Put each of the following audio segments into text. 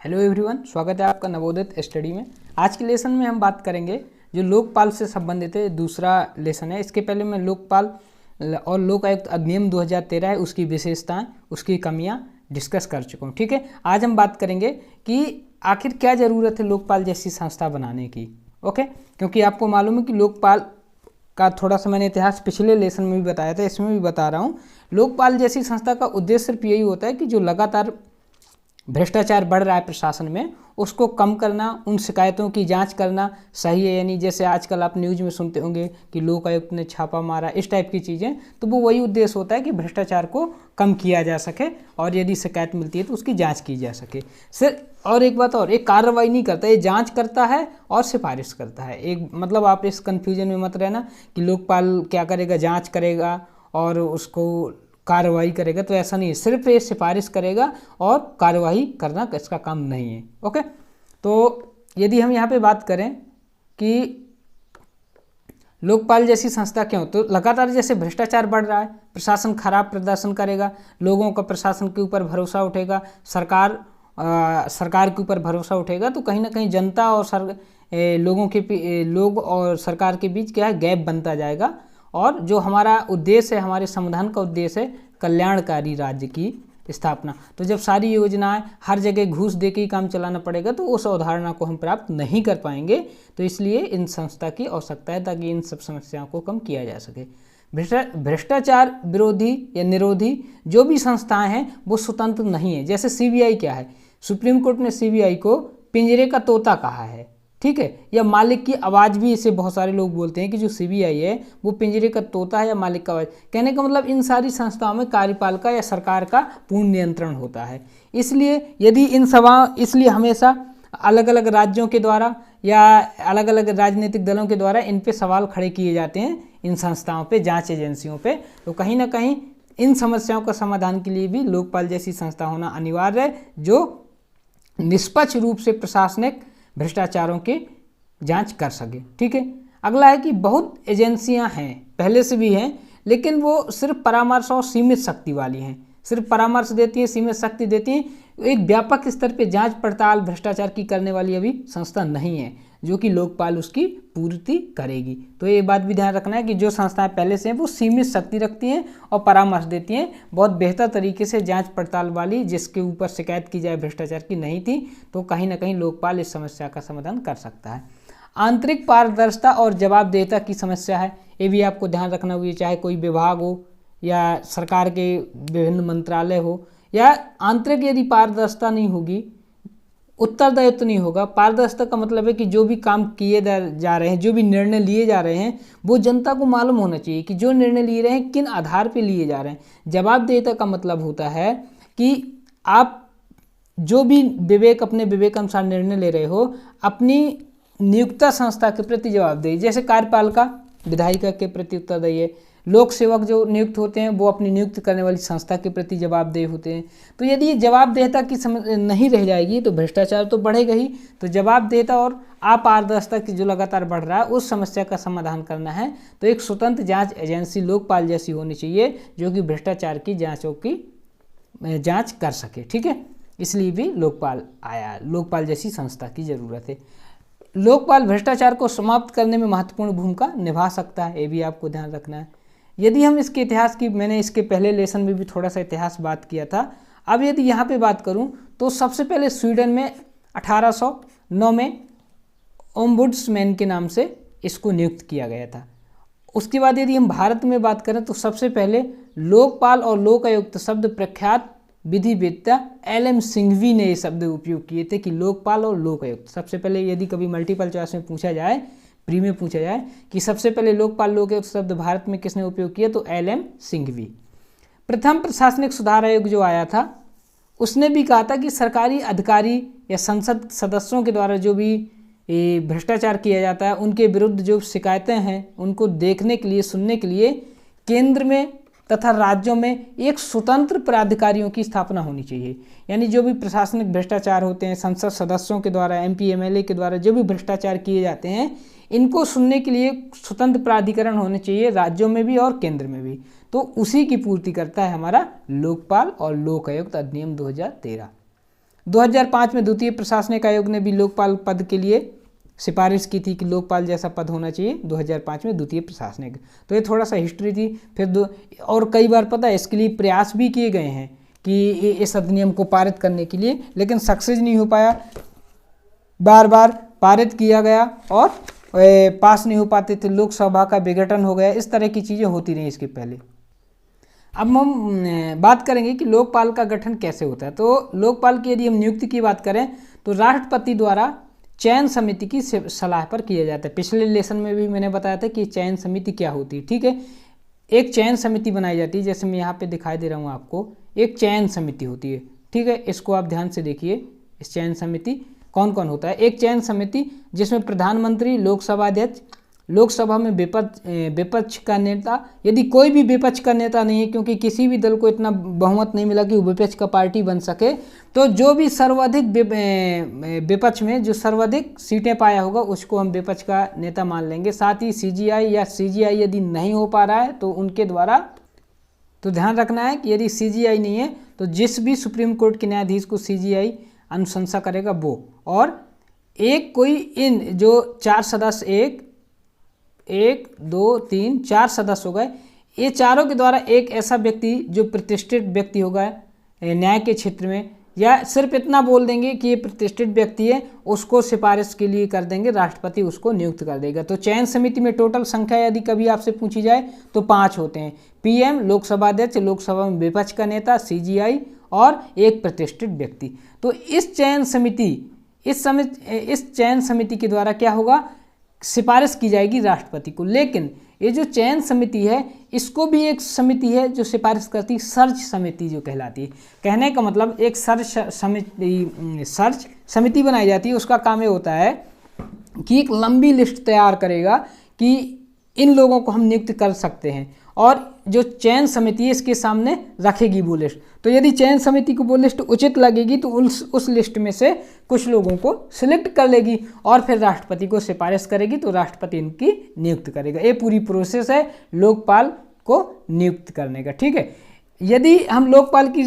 Hello everyone, स्वागत है आपका नवोदित स्टडी में। आज के लेसन में हम बात करेंगे जो लोकपाल से संबंधित है, दूसरा लेसन है। इसके पहले मैं लोकपाल और लोक आयुक्त अधिनियम 2013 है, उसकी विशेषताएं, उसकी कमियां डिस्कस कर चुका हूं। ठीक है, आज हम बात करेंगे कि आखिर क्या ज़रूरत है लोकपाल जैसी संस्था बनाने की। ओके, क्योंकि आपको मालूम है कि लोकपाल का थोड़ा सा मैंने इतिहास पिछले लेसन में भी बताया था, इसमें भी बता रहा हूँ। लोकपाल जैसी संस्था का उद्देश्य सिर्फ यही होता है कि जो लगातार भ्रष्टाचार बढ़ रहा है प्रशासन में, उसको कम करना, उन शिकायतों की जांच करना सही है यानी जैसे आजकल आप न्यूज़ में सुनते होंगे कि लोक आयुक्त ने छापा मारा, इस टाइप की चीज़ें, तो वो वही उद्देश्य होता है कि भ्रष्टाचार को कम किया जा सके और यदि शिकायत मिलती है तो उसकी जांच की जा सके। सिर्फ और एक बात और, एक कार्रवाई नहीं करता, ये जांच करता है और सिफारिश करता है। एक मतलब आप इस कन्फ्यूजन में मत रहना कि लोकपाल क्या करेगा, जाँच करेगा और उसको कार्रवाई करेगा, तो ऐसा नहीं है। सिर्फ ये सिफारिश करेगा और कार्रवाई करना इसका काम नहीं है। ओके, तो यदि हम यहाँ पे बात करें कि लोकपाल जैसी संस्था क्यों, तो लगातार जैसे भ्रष्टाचार बढ़ रहा है, प्रशासन खराब प्रदर्शन करेगा, लोगों का प्रशासन के ऊपर भरोसा उठेगा, सरकार के ऊपर भरोसा उठेगा, तो कहीं ना कहीं जनता और लोग और सरकार के बीच क्या है, गैप बनता जाएगा। और जो हमारा उद्देश्य है, हमारे संविधान का उद्देश्य है कल्याणकारी राज्य की स्थापना, तो जब सारी योजनाएं हर जगह घूस दे के ही काम चलाना पड़ेगा तो उस अवधारणा को हम प्राप्त नहीं कर पाएंगे। तो इसलिए इन संस्था की आवश्यकता है ताकि इन सब समस्याओं को कम किया जा सके। भ्रष्टाचार विरोधी या निरोधी जो भी संस्थाएं हैं वो स्वतंत्र नहीं है। जैसे सीबीआई क्या है, सुप्रीम कोर्ट ने सीबीआई को पिंजरे का तोता कहा है, ठीक है, या मालिक की आवाज़ भी, इसे बहुत सारे लोग बोलते हैं कि जो सीबीआई है वो पिंजरे का तोता है या मालिक का आवाज़। कहने का मतलब इन सारी संस्थाओं में कार्यपालिका या सरकार का पूर्ण नियंत्रण होता है। इसलिए यदि इसलिए हमेशा अलग अलग राज्यों के द्वारा या अलग अलग राजनीतिक दलों के द्वारा इन पे सवाल खड़े किए जाते हैं, इन संस्थाओं पे, जाँच एजेंसियों पे। तो कहीं ना कहीं इन समस्याओं का समाधान के लिए भी लोकपाल जैसी संस्था होना अनिवार्य है, जो निष्पक्ष रूप से प्रशासनिक भ्रष्टाचारों की जांच कर सके। ठीक है, अगला है कि बहुत एजेंसियां हैं, पहले से भी हैं, लेकिन वो सिर्फ परामर्श और सीमित शक्ति वाली हैं। सिर्फ परामर्श देती हैं, सीमित शक्ति देती हैं, एक व्यापक स्तर पे जांच पड़ताल भ्रष्टाचार की करने वाली अभी संस्था नहीं है, जो कि लोकपाल उसकी पूर्ति करेगी। तो ये बात भी ध्यान रखना है कि जो संस्थाएं पहले से हैं वो सीमित शक्ति रखती हैं और परामर्श देती हैं, बहुत बेहतर तरीके से जांच पड़ताल वाली, जिसके ऊपर शिकायत की जाए भ्रष्टाचार की नहीं थी, तो कहीं ना कहीं लोकपाल इस समस्या का समाधान कर सकता है। आंतरिक पारदर्शिता और जवाबदेहिता की समस्या है, ये भी आपको ध्यान रखना हुई, चाहे कोई विभाग हो या सरकार के विभिन्न मंत्रालय हो, या आंतरिक यदि पारदर्शिता नहीं होगी, उत्तरदायित्व नहीं होगा। पारदर्शिता का मतलब है कि जो भी काम किए जा रहे हैं, जो भी निर्णय लिए जा रहे हैं, वो जनता को मालूम होना चाहिए कि जो निर्णय लिए रहे हैं किन आधार पे लिए जा रहे हैं। जवाबदेहिता का मतलब होता है कि आप जो भी अपने विवेक अनुसार निर्णय ले रहे हो, अपनी नियुक्ता संस्था के प्रति जवाबदेही, जैसे कार्यपालिका विधायिका के प्रति उत्तरदायी है, लोक सेवक जो नियुक्त होते हैं वो अपनी नियुक्त करने वाली संस्था के प्रति जवाबदेह होते हैं। तो यदि जवाबदेहता की नहीं रह जाएगी तो भ्रष्टाचार तो बढ़ेगा ही। तो जवाबदेहता और अपारदर्शिता की जो लगातार बढ़ रहा है, उस समस्या का समाधान करना है तो एक स्वतंत्र जांच एजेंसी लोकपाल जैसी होनी चाहिए, जो कि भ्रष्टाचार की जाँचों की जाँच कर सके। ठीक है, इसलिए भी लोकपाल आया, लोकपाल जैसी संस्था की ज़रूरत है। लोकपाल भ्रष्टाचार को समाप्त करने में महत्वपूर्ण भूमिका निभा सकता है, ये भी आपको ध्यान रखना है। यदि हम इसके इतिहास की, मैंने इसके पहले लेसन में भी थोड़ा सा इतिहास बात किया था, अब यदि यहाँ पे बात करूँ तो सबसे पहले स्वीडन में 1809 में ओम्बुड्समैन के नाम से इसको नियुक्त किया गया था। उसके बाद यदि हम भारत में बात करें तो सबसे पहले लोकपाल और लोक आयुक्त शब्द प्रख्यात विधिवेत्ता LM सिंघवी ने ये शब्द उपयोग किए थे कि लोकपाल और लोक आयुक्त। सबसे पहले यदि कभी मल्टीपल चॉइस में पूछा जाए, प्री में पूछा जाए कि सबसे पहले लोकपाल लोक आयुक्त शब्द भारत में किसने उपयोग किया, तो LM सिंघवी। प्रथम प्रशासनिक सुधार आयोग जो आया था, उसने भी कहा था कि सरकारी अधिकारी या संसद सदस्यों के द्वारा जो भी भ्रष्टाचार किया जाता है, उनके विरुद्ध जो शिकायतें हैं उनको देखने के लिए, सुनने के लिए केंद्र में तथा राज्यों में एक स्वतंत्र प्राधिकारियों की स्थापना होनी चाहिए। यानी जो भी प्रशासनिक भ्रष्टाचार होते हैं, संसद सदस्यों के द्वारा, MP MLA के द्वारा जो भी भ्रष्टाचार किए जाते हैं, इनको सुनने के लिए स्वतंत्र प्राधिकरण होने चाहिए, राज्यों में भी और केंद्र में भी। तो उसी की पूर्ति करता है हमारा लोकपाल और लोक आयुक्त अधिनियम 2013। 2005 में द्वितीय प्रशासनिक आयोग ने भी लोकपाल पद के लिए सिफारिश की थी कि लोकपाल जैसा पद होना चाहिए 2005 में द्वितीय प्रशासनिक। तो ये थोड़ा सा हिस्ट्री थी। फिर और कई बार पता है इसके लिए प्रयास भी किए गए हैं कि इस अधिनियम को पारित करने के लिए, लेकिन सक्सेस नहीं हो पाया। बार बार पारित किया गया और पास नहीं हो पाते थे, लोकसभा का विघटन हो गया, इस तरह की चीज़ें होती रही इसके पहले। अब हम बात करेंगे कि लोकपाल का गठन कैसे होता है। तो लोकपाल की यदि हम नियुक्ति की बात करें तो राष्ट्रपति द्वारा चयन समिति की सलाह पर किया जाता है। पिछले लेसन में भी मैंने बताया था कि चयन समिति क्या होती है, ठीक है। एक चयन समिति बनाई जाती है, जैसे मैं यहाँ पे दिखाई दे रहा हूँ आपको, एक चयन समिति होती है, ठीक है। इसको आप ध्यान से देखिए, इस चयन समिति कौन कौन होता है। एक चयन समिति जिसमें प्रधानमंत्री, लोकसभा अध्यक्ष, लोकसभा में विपक्ष का नेता, यदि कोई भी विपक्ष का नेता नहीं है, क्योंकि किसी भी दल को इतना बहुमत नहीं मिला कि वो विपक्ष का पार्टी बन सके, तो जो भी सर्वाधिक विपक्ष में जो सर्वाधिक सीटें पाया होगा उसको हम विपक्ष का नेता मान लेंगे। साथ ही सीजीआई या सीजीआई यदि नहीं हो पा रहा है तो उनके द्वारा, तो ध्यान रखना है कि यदि सीजीआई नहीं है तो जिस भी सुप्रीम कोर्ट के न्यायाधीश को सीजीआई अनुशंसा करेगा वो, और एक कोई इन जो 4 सदस्य, 1 2 3 4 सदस्य हो गए, ये चारों के द्वारा एक ऐसा व्यक्ति जो प्रतिष्ठित व्यक्ति होगा न्याय के क्षेत्र में, या सिर्फ इतना बोल देंगे कि ये प्रतिष्ठित व्यक्ति है, उसको सिफारिश के लिए कर देंगे, राष्ट्रपति उसको नियुक्त कर देगा। तो चयन समिति में टोटल संख्या यदि कभी आपसे पूछी जाए तो 5 होते हैं। पीएम, लोकसभा अध्यक्ष, लोकसभा में विपक्ष का नेता, सीजीआई और एक प्रतिष्ठित व्यक्ति। तो इस चयन समिति के द्वारा क्या होगा, सिफारिश की जाएगी राष्ट्रपति को। लेकिन ये जो चयन समिति है इसको भी एक समिति है जो सिफारिश करती है, सर्च समिति जो कहलाती है। कहने का मतलब एक सर्च समिति बनाई जाती है, उसका काम ये होता है कि एक लंबी लिस्ट तैयार करेगा कि इन लोगों को हम नियुक्त कर सकते हैं, और जो चयन समिति है इसके सामने रखेगी वो लिस्ट। तो यदि चयन समिति को वो लिस्ट उचित लगेगी तो उस लिस्ट में से कुछ लोगों को सिलेक्ट कर लेगी और फिर राष्ट्रपति को सिफारिश करेगी, तो राष्ट्रपति इनकी नियुक्त करेगा। ये पूरी प्रोसेस है लोकपाल को नियुक्त करने का, ठीक है। यदि हम लोकपाल की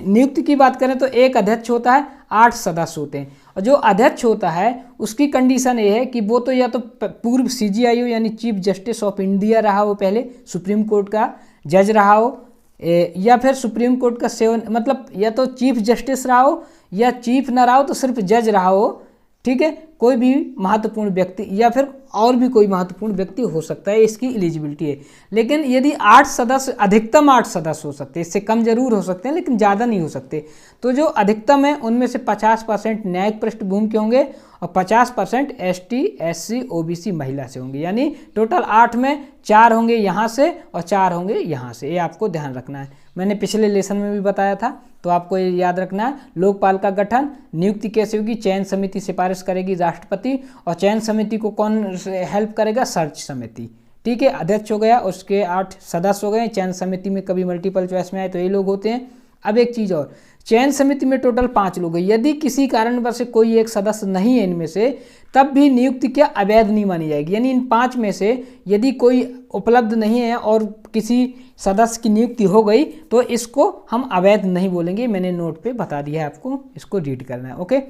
नियुक्ति की बात करें तो एक अध्यक्ष होता है, 8 सदस्य होते हैं, और जो अध्यक्ष होता है उसकी कंडीशन ये है कि वो तो या तो पूर्व सीजीआई हो यानी चीफ जस्टिस ऑफ इंडिया रहा हो, पहले सुप्रीम कोर्ट का जज रहा हो, या फिर सुप्रीम कोर्ट का मतलब या तो चीफ जस्टिस रहा हो, या चीफ ना रहा हो तो सिर्फ जज रहा हो, ठीक है। कोई भी महत्वपूर्ण व्यक्ति या फिर और भी कोई महत्वपूर्ण व्यक्ति हो सकता है, इसकी एलिजिबिलिटी है। लेकिन यदि 8 सदस्य, अधिकतम 8 सदस्य हो सकते हैं, इससे कम जरूर हो सकते हैं लेकिन ज़्यादा नहीं हो सकते। तो जो अधिकतम है उनमें से 50% न्यायिक पृष्ठभूमि के होंगे और 50% ST SC OBC महिला से होंगे, यानी टोटल 8 में 4 होंगे यहाँ से और 4 होंगे यहाँ से। ये आपको ध्यान रखना है, मैंने पिछले लेसन में भी बताया था, तो आपको ये याद रखना है। लोकपाल का गठन, नियुक्ति कैसे होगी, चयन समिति सिफारिश करेगी राष्ट्रपति, और चयन समिति को कौन हेल्प करेगा, सर्च समिति, ठीक है। अध्यक्ष हो गया, उसके 8 सदस्य हो गए। चयन समिति में कभी मल्टीपल चॉइस में आए तो ये लोग होते हैं। अब एक चीज़ और, चयन समिति में टोटल 5 लोग हैं। यदि किसी कारणवश से कोई एक सदस्य नहीं है इनमें से, तब भी नियुक्ति क्या अवैध नहीं मानी जाएगी। यानी इन 5 में से यदि कोई उपलब्ध नहीं है और किसी सदस्य की नियुक्ति हो गई तो इसको हम अवैध नहीं बोलेंगे। मैंने नोट पे बता दिया है, आपको इसको रीड करना है, ओके।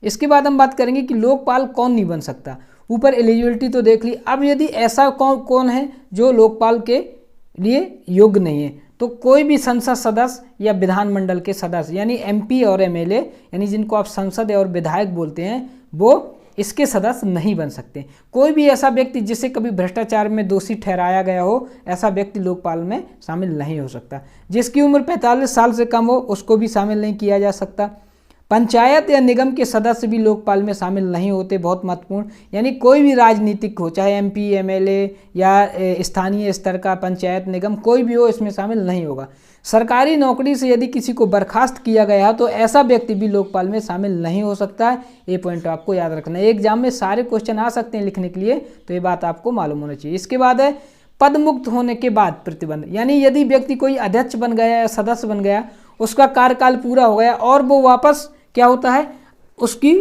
इसके बाद हम बात करेंगे कि लोकपाल कौन नहीं बन सकता। ऊपर एलिजिबिलिटी तो देख ली, अब यदि ऐसा कौन है जो लोकपाल के लिए योग्य नहीं है, तो कोई भी संसद सदस्य या विधानमंडल के सदस्य यानी MP और MLA, यानी जिनको आप संसद और विधायक बोलते हैं, वो इसके सदस्य नहीं बन सकते। कोई भी ऐसा व्यक्ति जिसे कभी भ्रष्टाचार में दोषी ठहराया गया हो, ऐसा व्यक्ति लोकपाल में शामिल नहीं हो सकता। जिसकी उम्र 45 साल से कम हो उसको भी शामिल नहीं किया जा सकता। पंचायत या निगम के सदस्य भी लोकपाल में शामिल नहीं होते, बहुत महत्वपूर्ण। यानी कोई भी राजनीतिक हो, चाहे MP MLA या स्थानीय स्तर का पंचायत निगम, कोई भी हो, इसमें शामिल नहीं होगा। सरकारी नौकरी से यदि किसी को बर्खास्त किया गया तो ऐसा व्यक्ति भी लोकपाल में शामिल नहीं हो सकता है। ये पॉइंट आपको याद रखना है, एग्जाम में सारे क्वेश्चन आ सकते हैं लिखने के लिए, तो ये बात आपको मालूम होना चाहिए। इसके बाद है पद मुक्त होने के बाद प्रतिबंध, यानी यदि व्यक्ति कोई अध्यक्ष बन गया या सदस्य बन गया, उसका कार्यकाल पूरा हो गया और वो वापस क्या होता है, उसकी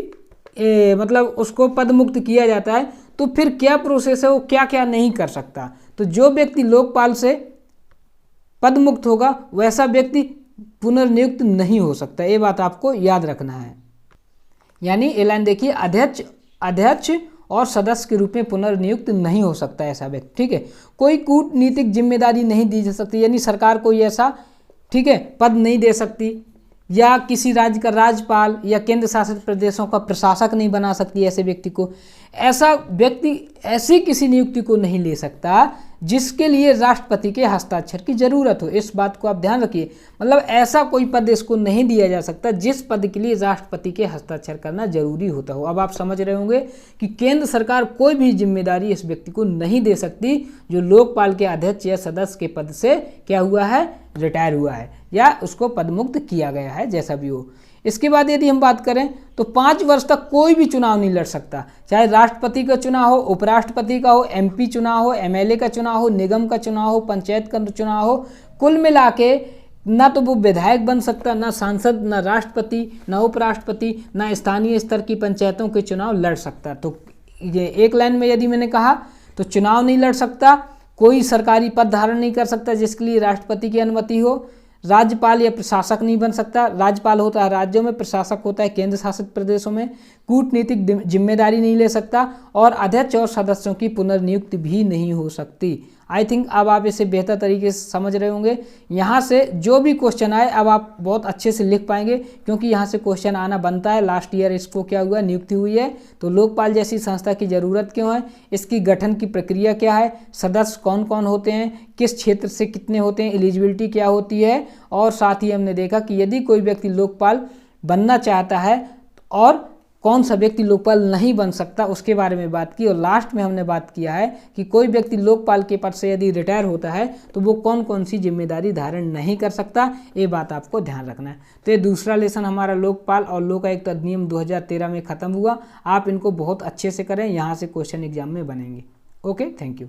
मतलब उसको पद मुक्त किया जाता है, तो फिर क्या प्रोसेस है, वो क्या क्या नहीं कर सकता। तो जो व्यक्ति लोकपाल से पद मुक्त होगा वैसा व्यक्ति पुनर्नियुक्त नहीं हो सकता, ये बात आपको याद रखना है। यानी ये लाइन देखिए, अध्यक्ष और सदस्य के रूप में पुनर्नियुक्त नहीं हो सकता ऐसा व्यक्ति, ठीक है। कोई कूटनीतिक जिम्मेदारी नहीं दी जा सकती, यानी सरकार कोई ऐसा, ठीक है, पद नहीं दे सकती, या किसी राज्य का राज्यपाल या केंद्र शासित प्रदेशों का प्रशासक नहीं बना सकती ऐसे व्यक्ति को। ऐसा व्यक्ति ऐसी किसी नियुक्ति को नहीं ले सकता जिसके लिए राष्ट्रपति के हस्ताक्षर की जरूरत हो। इस बात को आप ध्यान रखिए, मतलब ऐसा कोई पद इसको नहीं दिया जा सकता जिस पद के लिए राष्ट्रपति के हस्ताक्षर करना जरूरी होता हो। अब आप समझ रहे होंगे कि केंद्र सरकार कोई भी जिम्मेदारी इस व्यक्ति को नहीं दे सकती जो लोकपाल के अध्यक्ष या सदस्य के पद से क्या हुआ है, रिटायर हुआ है या उसको पदमुक्त किया गया है, जैसा भी हो। इसके बाद यदि हम बात करें तो 5 वर्ष तक कोई भी चुनाव नहीं लड़ सकता, चाहे राष्ट्रपति का चुनाव हो, उपराष्ट्रपति का हो, एमपी चुनाव हो, एमएलए का चुनाव हो, निगम का चुनाव हो, पंचायत का चुनाव हो। कुल मिला के ना तो वो विधायक बन सकता, ना सांसद, ना राष्ट्रपति, ना उपराष्ट्रपति, ना स्थानीय स्तर की पंचायतों के चुनाव लड़ सकता। तो ये एक लाइन में यदि मैंने कहा तो चुनाव नहीं लड़ सकता, कोई सरकारी पद धारण नहीं कर सकता जिसके लिए राष्ट्रपति की अनुमति हो, राज्यपाल या प्रशासक नहीं बन सकता, राज्यपाल होता है राज्यों में, प्रशासक होता है केंद्र शासित प्रदेशों में, कूटनीतिक जिम्मेदारी नहीं ले सकता और अध्यक्ष और सदस्यों की पुनर्नियुक्ति भी नहीं हो सकती। आई थिंक अब आप इसे बेहतर तरीके से समझ रहे होंगे। यहाँ से जो भी क्वेश्चन आए अब आप बहुत अच्छे से लिख पाएंगे, क्योंकि यहाँ से क्वेश्चन आना बनता है। लास्ट ईयर इसको क्या हुआ, नियुक्ति हुई है, तो लोकपाल जैसी संस्था की ज़रूरत क्यों है, इसकी गठन की प्रक्रिया क्या है, सदस्य कौन कौन होते हैं, किस क्षेत्र से कितने होते हैं, एलिजिबिलिटी क्या होती है, और साथ ही हमने देखा कि यदि कोई व्यक्ति लोकपाल बनना चाहता है और कौन सा व्यक्ति लोकपाल नहीं बन सकता उसके बारे में बात की। और लास्ट में हमने बात किया है कि कोई व्यक्ति लोकपाल के पद से यदि रिटायर होता है तो वो कौन कौन सी जिम्मेदारी धारण नहीं कर सकता, ये बात आपको ध्यान रखना है। तो ये दूसरा लेसन हमारा लोकपाल और लोकायुक्त अधिनियम 2013 में ख़त्म हुआ। आप इनको बहुत अच्छे से करें, यहाँ से क्वेश्चन एग्जाम में बनेंगे। Okay, thank you.